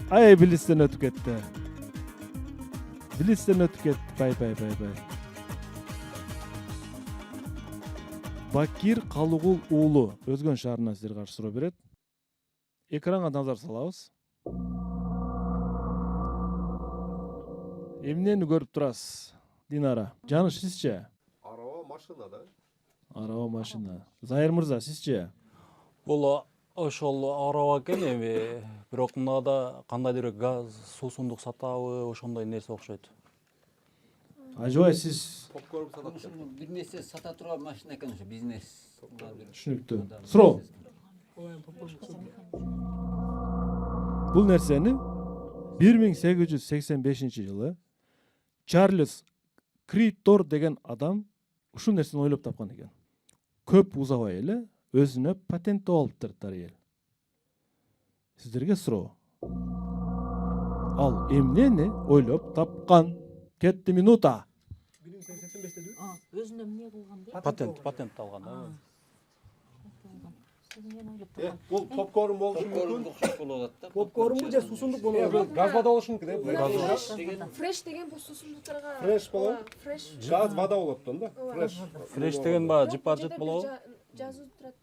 [SPEAKER 1] Ай, билистен өтүп кетти. Пай. Бакир Калугул уулу Өзгөн шаарынан силерге каршы суроо берет. Экранга назар салабыз. Эмнени көрүп турасыз? Динара, Жаныш сизче?
[SPEAKER 4] Арaba машина да.
[SPEAKER 1] Араба машина. Заир мырза, сизче?
[SPEAKER 3] Бул ошол араба экен эми, бирок мынада кандайдыр газ, суусундук сатабы, ошондой нерсе окшойт.
[SPEAKER 1] Ажыбай, сиз
[SPEAKER 4] Попкорн сатат.
[SPEAKER 6] Бир нерсе сата турган машина экен ошо бизнес.
[SPEAKER 1] түшүнүктүү. Суроо. Бул нерсени 1885-жылы Чарльз Критор деген адам ушул нерсени ойлоп тапкан экен. Көп узабай эле өзүнө патенттеп алыптыр тарыйел. Сиздерге суроо. Ал эмнени ойлоп тапкан? Кетти минута.
[SPEAKER 7] 1885-те
[SPEAKER 2] Өзүнө эмне кылган дейт?
[SPEAKER 3] Патент алган да.
[SPEAKER 4] Бул попкорн болушу
[SPEAKER 6] Попкорн
[SPEAKER 4] мүмкүн.
[SPEAKER 6] окшош болуп атат да.
[SPEAKER 7] попкорнбу же суусундук болобу?
[SPEAKER 4] Газ вода болушу мүмкүн, бул.
[SPEAKER 5] Фреш деген бул суусундуктарга.
[SPEAKER 4] Фреш болот.
[SPEAKER 5] Фреш.
[SPEAKER 4] Газ вода болот да. Фреш.
[SPEAKER 3] Фреш деген баягы жипажет болобу?
[SPEAKER 5] Жазуу турат.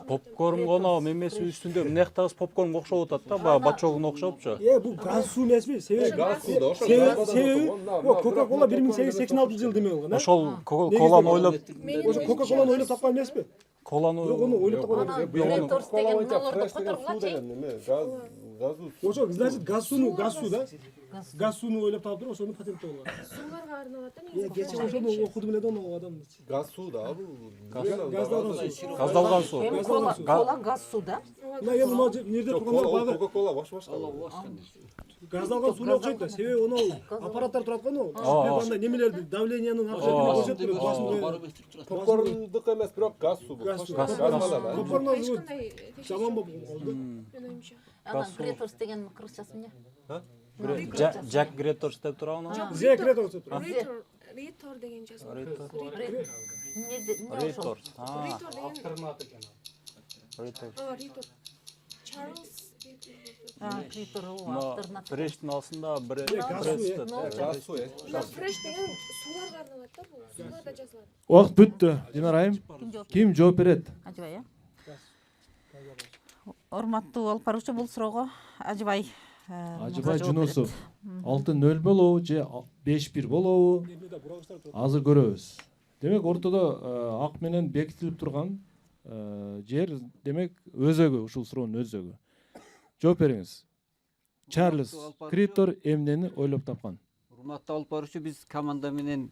[SPEAKER 3] Попкорн гана мемеси үстүндө мынаяктагы попкорн окшоп атат да, баягы бачогуна окшопчу.
[SPEAKER 7] Бул газ суу эмеспи? Себеби
[SPEAKER 4] Газ суу да, ошо.
[SPEAKER 7] себеби Кока-кола 1886-жылы деме болгон, э?
[SPEAKER 3] Ошол коланы ойлоп,
[SPEAKER 7] Ошо Кока-коланы ойлоп тапкан эмеспи?
[SPEAKER 3] коланы
[SPEAKER 7] Бирок ону ойлоп тапкан эмес.
[SPEAKER 2] Греторс деген мыналарды
[SPEAKER 4] Фреш деген суу
[SPEAKER 2] которгулачы.
[SPEAKER 4] деген эме, газу.
[SPEAKER 7] Ошо значит газ сууну да. Газ сууну ойлоп таптыр, ошону патенттеп алган.
[SPEAKER 5] Сууларга арналат да негизи.
[SPEAKER 7] Кече ошону окудум эле да ал адам.
[SPEAKER 4] Газ суу да, бул.
[SPEAKER 3] газдалган суу.
[SPEAKER 2] Кола газ суу да.
[SPEAKER 7] Мына эми мына жерде тургандар багы
[SPEAKER 4] Кока-кола башка.
[SPEAKER 7] газдалган сууну окшойт да. Себеби ону аппараттар турат го, андай немелерди, давлениянын акчасын көрсөтүп басып.
[SPEAKER 4] Попкорндук эмес, бирок газ суу бул.
[SPEAKER 7] Газ суу.
[SPEAKER 4] Газ вода да.
[SPEAKER 7] Попкорн
[SPEAKER 5] Эч кандай
[SPEAKER 7] жаман болуп калды.
[SPEAKER 5] менин оюмча.
[SPEAKER 2] Анан Греторс деген кыргызчасы эмне?
[SPEAKER 3] Жак Греторс деп турабы?
[SPEAKER 7] Зе кредо көрсөтүп.
[SPEAKER 5] Ритор деген жазуу.
[SPEAKER 3] Риторс.
[SPEAKER 5] Ритор деген.
[SPEAKER 3] Риторс.
[SPEAKER 5] Ритор. Чарльз
[SPEAKER 2] Критор
[SPEAKER 3] Мына
[SPEAKER 2] авторуна.
[SPEAKER 3] Фрештин астында
[SPEAKER 7] Газ суу,
[SPEAKER 4] Газ суу.
[SPEAKER 5] Фреш деген сууларга арналат да бул. Сууларда жазылат.
[SPEAKER 1] Убакыт бүттү. Динарайым,
[SPEAKER 2] Ким жооп?
[SPEAKER 1] ким жооп берет?
[SPEAKER 2] Ажыбай, урматтуу алып баруучу, бул суроого Ажыбай
[SPEAKER 1] Ажыбай Жунусов. 6-0 болобу же 5-1 болобу? Азыр көрөбүз. Демек ортодо ак менен бекитилип турган жер, демек өзөгү, ушул суроонун өзөгү. Жооп бериңиз. Чарльз Критор эмнени ойлоп тапкан?
[SPEAKER 6] Урматтуу алып баруучу, биз команда менен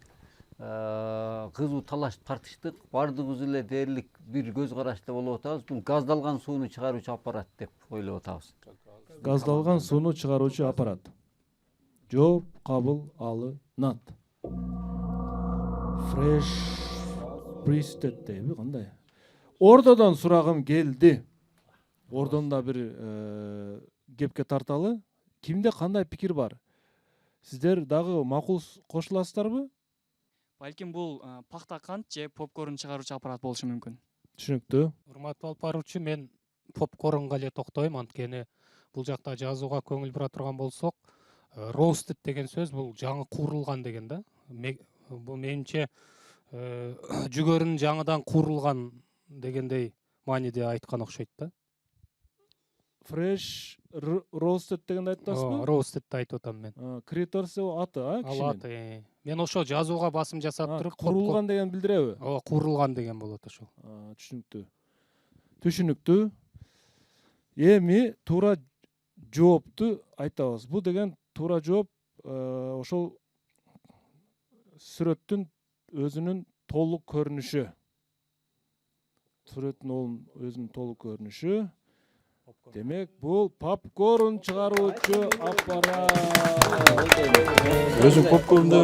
[SPEAKER 6] кызуу талаш тартыштык. Бардыгыбыз эле дээрлик бир көз карашта болуп атабыз. Бул газдалган сууну чыгаруучу аппарат деп ойлоп атабыз.
[SPEAKER 1] Газдалган сууну чыгаруучу аппарат. Жооп кабыл алынат. Фреш Пристет дейби, кандай? Ордодон сурагым келди. Ордон да бир кепке тарталы. Кимде кандай пикир бар? Сиздер дагы макул кошуласыздарбы?
[SPEAKER 8] Балким бул пахта кант же попкорн чыгаруучу аппарат болушу мүмкүн.
[SPEAKER 1] Түшүнүктүү.
[SPEAKER 9] Урматтуу алып баруучу, мен попкорнго эле токтойм, анткени бул жакта жазууга көңүл бура турган болсок, roasted деген сөз бул жаңы куурулган деген да. Бул менимче жүгөрүнүн жаңыдан куурулган дегендей мааниде айткан окшойт да.
[SPEAKER 1] Fresh roasted дегенди айтып атасызбы?
[SPEAKER 9] Roasted айтып атам мен.
[SPEAKER 1] Криторс аты,
[SPEAKER 9] Ал
[SPEAKER 1] кишинин.
[SPEAKER 9] аты. Мен ошо жазууга басым жасап туруп
[SPEAKER 1] Курулган деген билдиреби?
[SPEAKER 9] Ооба, куурулган деген болот ошол.
[SPEAKER 1] Түшүнүктүү. Түшүнүктүү. Эми туура жоопту айтабыз. Бул деген туура жооп ошол сүрөттүн өзүнүн толук көрүнүшү. Сүрөттүн өзүнүн толук көрүнүшү. Демек, бул попкорн чыгаруучу аппарат.
[SPEAKER 3] Өзүң попкорн деп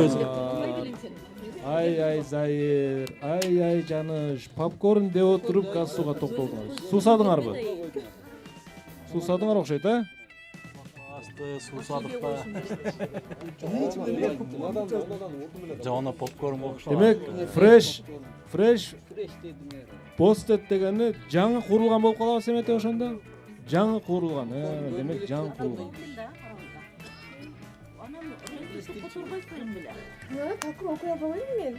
[SPEAKER 1] Ай Зайыр, ай Жаныш, попкорн деп отуруп газ сууга токтолдуңар. Суусадыңарбы? Суусадыңар окшойт,
[SPEAKER 3] Асты суусадык да. Жана попкорн окшойт.
[SPEAKER 1] Демек, fresh roasted дегени жаңы курулган болуп калабыз эметип ошондо? Жаңы курулган. Демек, жаңы курулган.
[SPEAKER 5] Такыр окуй албайм мен.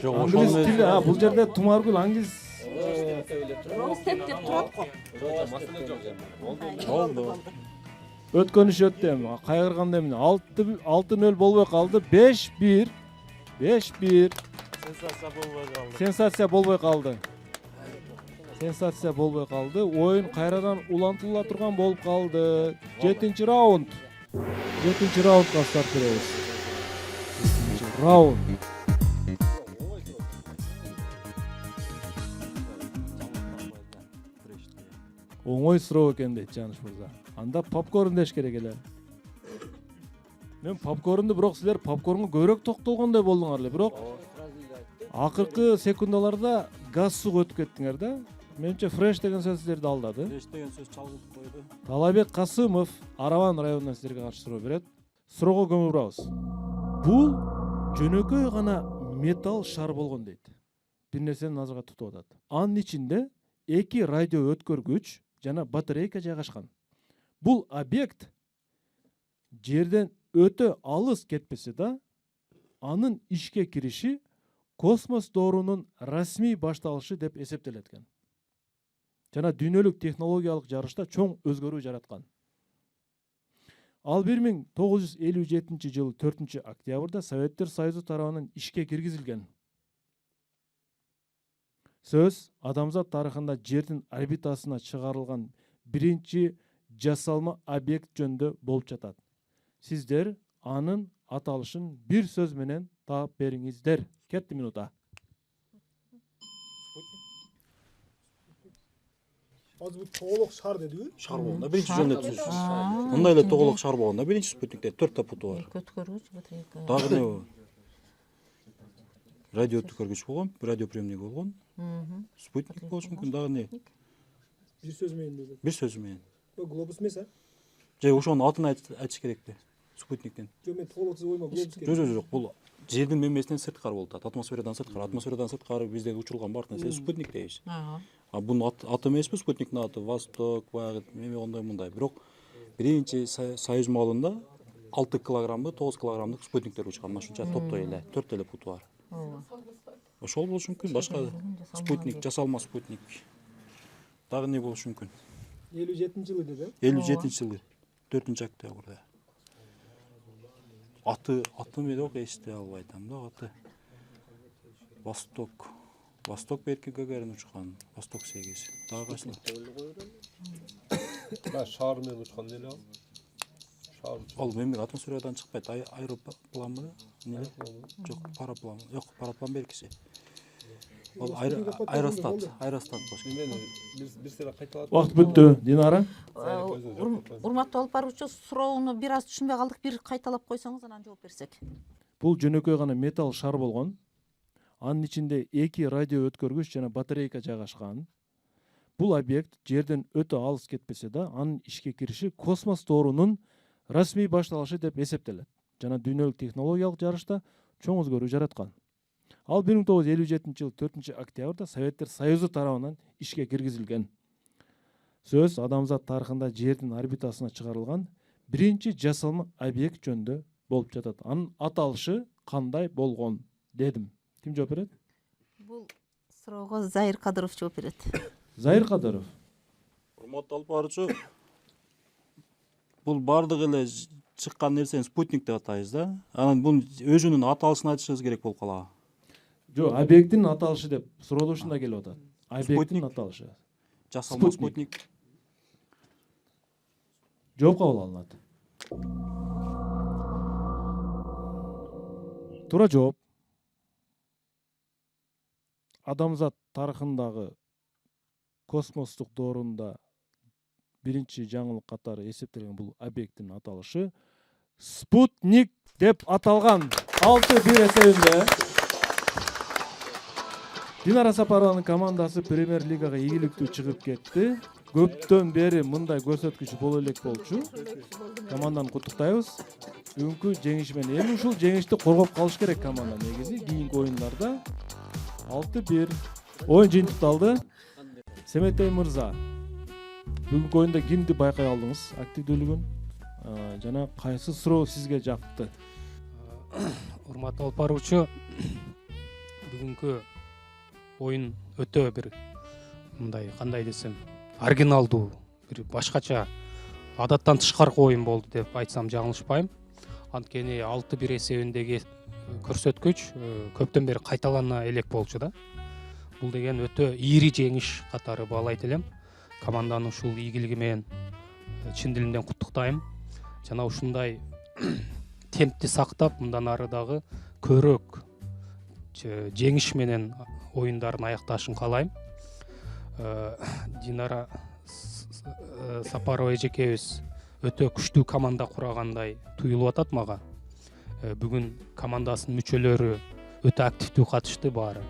[SPEAKER 3] Жок,
[SPEAKER 1] Англис
[SPEAKER 3] ошол
[SPEAKER 1] тили, бул жерде Тумаргүл англис
[SPEAKER 2] Roasted деп турат го.
[SPEAKER 3] болду.
[SPEAKER 1] өткөн иш өттү эми. Кайгырганда эмне? 6-0 болбой калды. 5-1. 5-1.
[SPEAKER 3] Сенсация болбой калды.
[SPEAKER 1] Сенсация болбой калды. Оюн кайрадан улантыла турган болуп калды. 7-чи раунд. 7-чи раундга старт беребиз. 7-чи раунд. Оңой суроо экен дейт Жаныш мырза. Анда попкорн деш керек эле. Мен попкорнду, бирок силер попкорнго көбүрөөк токтолгондой болдуңар эле, бирок акыркы секундаларда газ сууга өтүп кеттиңер да. Менимче fresh деген сөз силерди алдады.
[SPEAKER 3] Fresh деген сөз чалгылып койду.
[SPEAKER 1] Талабек Касымов Араван районунан силерге каршы суроо берет. Суроого көңүл бурабыз. Бул жөнөкөй гана металл шар болгон дейт. Бир нерсени назарга тутуп атат. Анын ичинде 2 радио өткөргүч жана батарейка жайгашкан. Бул объект жерден өтө алыс кетпесе да, анын ишке кириши космос доорунун расмий башталышы деп эсептелет экен. Жана дүйнөлүк технологиялык жарышта чоң өзгөрүү жараткан. Ал 1957 жылы 4 октябрда Советтер Союзу тарабынан ишке киргизилген. Сөз адамзат тарыхында жердин орбитасына чыгарылган биринчи жасалма объект жөнүндө болуп жатат. Сиздер анын аталышын бир сөз менен таап бериңиздер. Кетти минута.
[SPEAKER 7] Азыр бул тоголок шар дедиби?
[SPEAKER 3] Шар болгондо биринчи жөнүндө түзүшүз. Мындай эле тоголок шар болгондо биринчи спутникте 4 путу бар.
[SPEAKER 2] Өткөргүч батарейка.
[SPEAKER 3] Дагы не радио өткөргүч болгон, радиоприемник болгон. Спутник болушу мүмкүн, дагы не?
[SPEAKER 7] Бир сөз менен деди.
[SPEAKER 3] Бир сөз менен.
[SPEAKER 7] Бул глобус эмес,
[SPEAKER 3] Же ошонун атын айтыш керекпи? Спутниктин.
[SPEAKER 7] Жок, мен тоголок сөз ойма, глобус керек.
[SPEAKER 3] Жок, бул жердин мемесинен сырткары болуп атат. Атмосферадан сырткары биздеги учурулган баардык нерсе спутник дейбиз. Бунун аты эмеспи спутниктин аты? Восток, баягы эме ондой мындай. Бирок биринчи Союз маалында 6 килограммбы, 9 килограммдык спутниктер учкан. Ушунча топтой эле, 4 эле путу бар. Ошол болушу мүмкүн, башка спутник, жасалма спутник. Дагы не болушу мүмкүн?
[SPEAKER 7] 57-жылы деди.
[SPEAKER 3] 57-жылы 4 октябрда. Аты мен эсте албай атам да, аты. Восток берки Гагарин учкан, Восток 8. Дагы кайсыл?
[SPEAKER 4] Шаар менен учкан эле ал. Шаар.
[SPEAKER 3] Ал мемек атмосферадан чыкпайт. Аэропланбы? Не? Жок, параплан. Жок, параплан беркиси. Ал аэростат болуш керек.
[SPEAKER 4] Бир сыйра кайталат.
[SPEAKER 1] Вакыт бүттү, Динара.
[SPEAKER 2] Урматтуу алып баруучу, суроону бир аз түшүнбөй калдык, бир кайталап койсоңуз анан жооп берсек.
[SPEAKER 1] Бул жөнөкөй гана металл шар болгон. Анын ичинде 2 радио өткөргүч жана батарейка жайгашкан. Бул объект жерден өтө алыс кетпесе да, анын ишке кириши космос доорунун расмий башталышы деп эсептелет жана дүйнөлүк технологиялык жарышта чоң өзгөрүү жараткан. Ал 1957-жылы 4 октябрда Советтер Союзу тарабынан ишке киргизилген. Сөз адамзат тарыхында жердин орбитасына чыгарылган биринчи жасалма объект жөнүндө болуп жатат. Анын аталышы кандай болгон дедим. Ким жооп берет?
[SPEAKER 2] Бул суроого Заир Кадыров жооп берет.
[SPEAKER 1] Заир Кадыров.
[SPEAKER 3] Урматтуу алып баруучу, бул бардык эле чыккан нерсени спутник деп атайбыз да. Анан бунун өзүнүн аталышын айтышыңыз керек болуп калабы?
[SPEAKER 1] Жок, объекттин аталышы деп суроодо ушундай келип атат. Объекттин аталышы.
[SPEAKER 3] Жасалма спутник.
[SPEAKER 1] Жооп кабыл алынат. Туура жооп. Адамзат тарыхындагы космостук доорунда биринчи жаңылык катары эсептелген бул объекттин аталышы спутник деп аталган. 6-1 эсебинде. Динара Сапарованын командасы премьер лигага ийгиликтүү чыгып кетти. Көптөн бери мындай көрсөткүч боло элек болчу. Команданы куттуктайбыз. Бүгүнкү жеңиш менен эми ушул жеңишти коргоп калыш керек команда негизи. Кийинки оюндарда 6-1 оюн жыйынтыкталды. Семетей мырза, бүгүнкү оюнда кимди байкай алдыңыз? Активдүүлүгүн жана кайсы суроо сизге жакты?
[SPEAKER 9] Урматтуу алып баруучу, бүгүнкү оюн өтө бир мындай кандай десем, оригиналдуу, бир башкача, адаттан тышкаркы оюн болду деп айтсам жаңылышпайм. Анткени 6-1 эсебиндеги көрсөткүч көптөн бери кайталана элек болчу да. Бул деген өтө ийри жеңиш катары баалайт элем. Команданы ушул ийгилиги менен чын дилимден куттуктайм. Жана ушундай темпти сактап, мындан ары дагы көрөк жеңиш менен оюндарын аякташын каалайм. Динара Сапарова эжекебиз өтө күчтүү команда курагандай туюлуп атат мага. Бүгүн командасынын мүчөлөрү өтө активдүү катышты баары.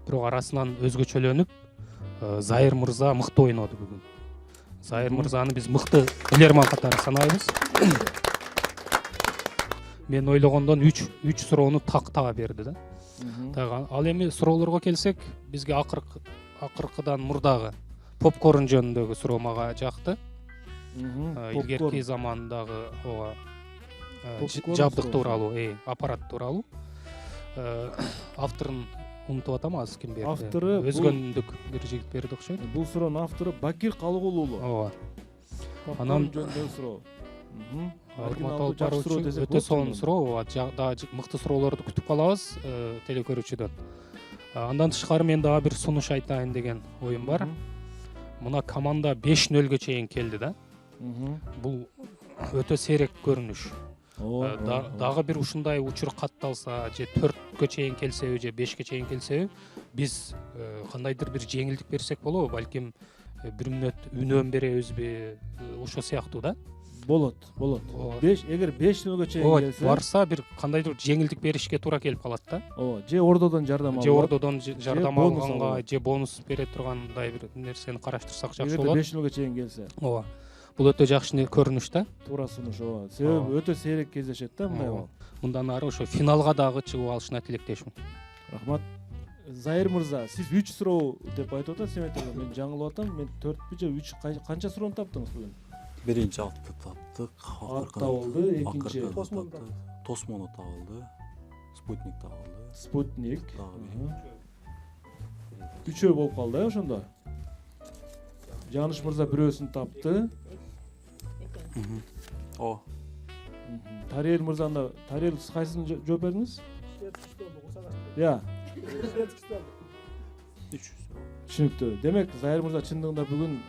[SPEAKER 9] Бирок арасынан өзгөчөлөнүп, Заир мырза мыкты ойноду бүгүн. Заир мырзаны биз мыкты билерман катары санайбыз. Мен ойлогондон 3 суроону так таба берди да. Ал эми суроолорго келсек, бизге акыркыдан мурдагы попкорн жөнүндөгү суроо мага жакты. Илгерки замандагы жабдык тууралуу, аппарат тууралуу. Авторун унутуп атам азыр ким берди?
[SPEAKER 1] Автору
[SPEAKER 9] өзгөндүк бир жигит берди окшойт.
[SPEAKER 1] Бул суроонун автору Бакир Калыгул уулу.
[SPEAKER 9] Ооба.
[SPEAKER 1] Анан жөнүндө суроо.
[SPEAKER 9] Урматтуу алып баруучу, өтө сонун суроо, дагы мыкты суроолорду күтүп калабыз телекөрүүчүдөн. Андан тышкары мен дагы бир сунуш айтайын деген оюм бар. Мына команда 5-0 чейин келди да. Бул өтө сейрек көрүнүш. Дагы бир ушундай учур катталса, же 4-кө чейин келсеби, же 5-ке чейин келсеби, биз кандайдыр бир жеңилдик берсек болобу, балким 1 мүнөт үнөм беребизби, ошо сыяктуу да.
[SPEAKER 1] Болот. Эгер 5-0 чейин келсе,
[SPEAKER 9] барса бир кандайдыр жеңилдик беришке туура келип калат да.
[SPEAKER 1] Же ордодон жардам алып,
[SPEAKER 9] же ордодон жардам алганга, же бонус бере тургандай бир нерсени караштырсак жакшы болот.
[SPEAKER 1] Эгер 5-0 чейин келсе.
[SPEAKER 9] Ооба. Бул өтө жакшы көрүнүш да.
[SPEAKER 1] Туура сунуш, ооба. Себеби өтө сейрек кездешет да мындай болот.
[SPEAKER 9] Мындан ары ошо финалга дагы чыгып алышына тилектешмин.
[SPEAKER 1] Рахмат. Заир мырза, сиз 3 суроо деп айтып атасыз, мен жаңылып атам. Мен 4 же 3 канча суроону таптыңыз бүгүн?
[SPEAKER 3] Биринчи атты таптык.
[SPEAKER 1] Ат табылды, экинчи
[SPEAKER 3] Тосмону табылды. Спутник табылды.
[SPEAKER 1] Спутник. Үчөө болуп калды ошондо. Жаныш мырза бирөөсүн тапты.
[SPEAKER 3] О.
[SPEAKER 1] Тарел мырзаны, Тарел сиз кайсысын жооп бердиңиз? Я. Түшүнүктүү. Демек, Заир мырза чындыгында бүгүн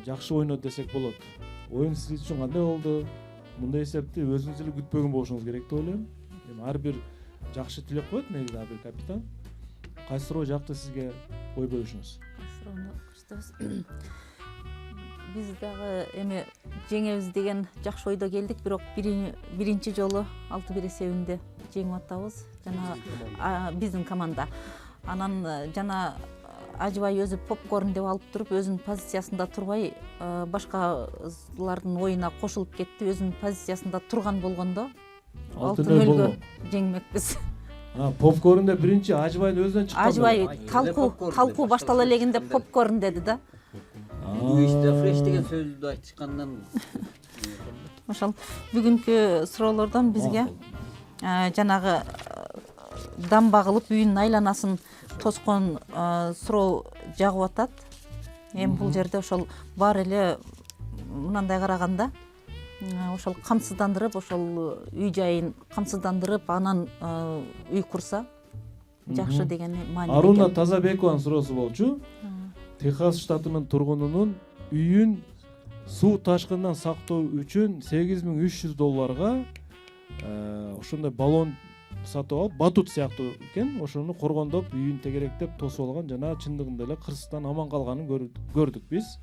[SPEAKER 1] жакшы ойноду десек болот. Оюн сиз үчүн кандай болду? Мындай эсепти өзүңүз эле күтпөгөн болушуңуз керек деп ойлойм. Эми ар бир жакшы тилеп коет негизи ар бир капитан. Кайсы суроо жакты сизге ой бөлүшүңүз?
[SPEAKER 2] Суроону биз дагы эми жеңебиз деген жакшы ойдо келдик, бирок биринчи жолу 6-1 эсебинде жеңип атабыз. Жана биздин команда. Анан жана ажыбай өзү попкорн деп алып туруп, өзүнүн позициясында турбай, башкалардын оюна кошулуп кетти. Өзүнүн позициясында турган болгондо 6-0 жеңмекпиз.
[SPEAKER 1] Попкорнда биринчи ажыбайдын өзүнөн чыккан.
[SPEAKER 2] Ажыбай талкуу баштала элегинде попкорн деди да.
[SPEAKER 6] Фреш деген сөздү айтышкандан
[SPEAKER 2] Ошол бүгүнкү суроолордон бизге жанагы дамба кылып үйүнүн айланасын тоскон суроо жагып атат. Эми бул жерде ошол баары эле мындай караганда ошол камсыздандырып, ошол үй жайын камсыздандырып, анан үй курса жакшы деген маани.
[SPEAKER 1] Аруна Тазабекованын суроосу болчу. Техас штатынын тургунунун үйүн суу ташкынынан сактоо үчүн $8300 ошондой баллон сатып алып, батут сыяктуу экен, ошону коргондоп, үйүн тегеректеп тосуп алган жана чындыгында эле кырсыктан аман калганын көрдүк биз.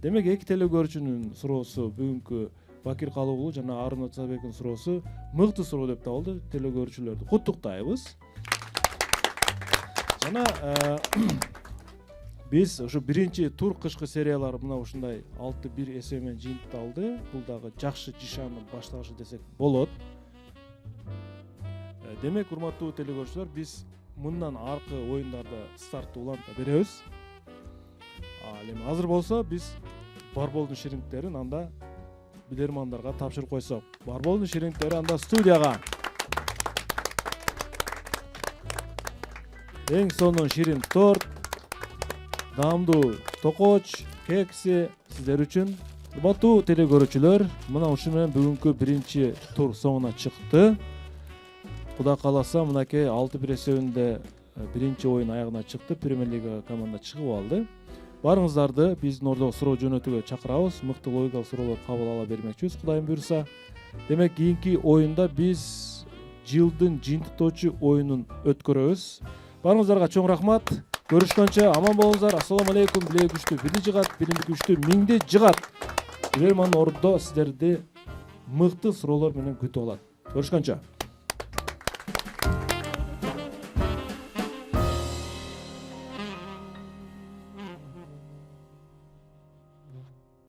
[SPEAKER 1] Демек эки телекөрүүчүнүн суроосу бүгүнкү Бакир Калуу уулу жана Аруна Тазабековдун суроосу мыкты суроо деп табылды. Телекөрүүчүлөрдү куттуктайбыз. Жана биз ошо биринчи тур кышкы сериялар мына ушундай 6-1 эсеби менен жыйынталды. Бул дагы жакшы жишанын башталышы десек болот. Демек, урматтуу телекөрүүчүлөр, биз мындан аркы оюндарда стартты уланта беребиз. Эми азыр болсо биз барболдун ширингтерин анда билермандарга тапшырып койсок. Барболдун ширингтери анда студияга. Эң сонун ширин торт, даамдуу токоч, кекси сиздер үчүн. Урматтуу телекөрүүчүлөр, мына ушуну менен бүгүнкү биринчи тур соңуна чыкты. Кудай кааласа, мынакей 6-1 эсебинде биринчи оюн аягына чыкты. Премьер лига команда чыгып алды. Барыңыздарды биздин ордого суроо жөнөтүүгө чакырабыз. Мыкты логикалык суроолор кабыл ала бермекчибиз, Кудайым буйруса. Демек, кийинки оюнда биз жылдын жыйынтыктоочу оюнун өткөрөбүз. Барыңыздарга чоң рахмат. Көрүшкөнчө аман болуңуздар. Ассаламу алейкум. Билеги күчтүү бирди жыгат, билими күчтүү миңди жыгат. Билермандын ордо сиздерди мыкты суроолор менен күтүп алат. Көрүшкөнчө.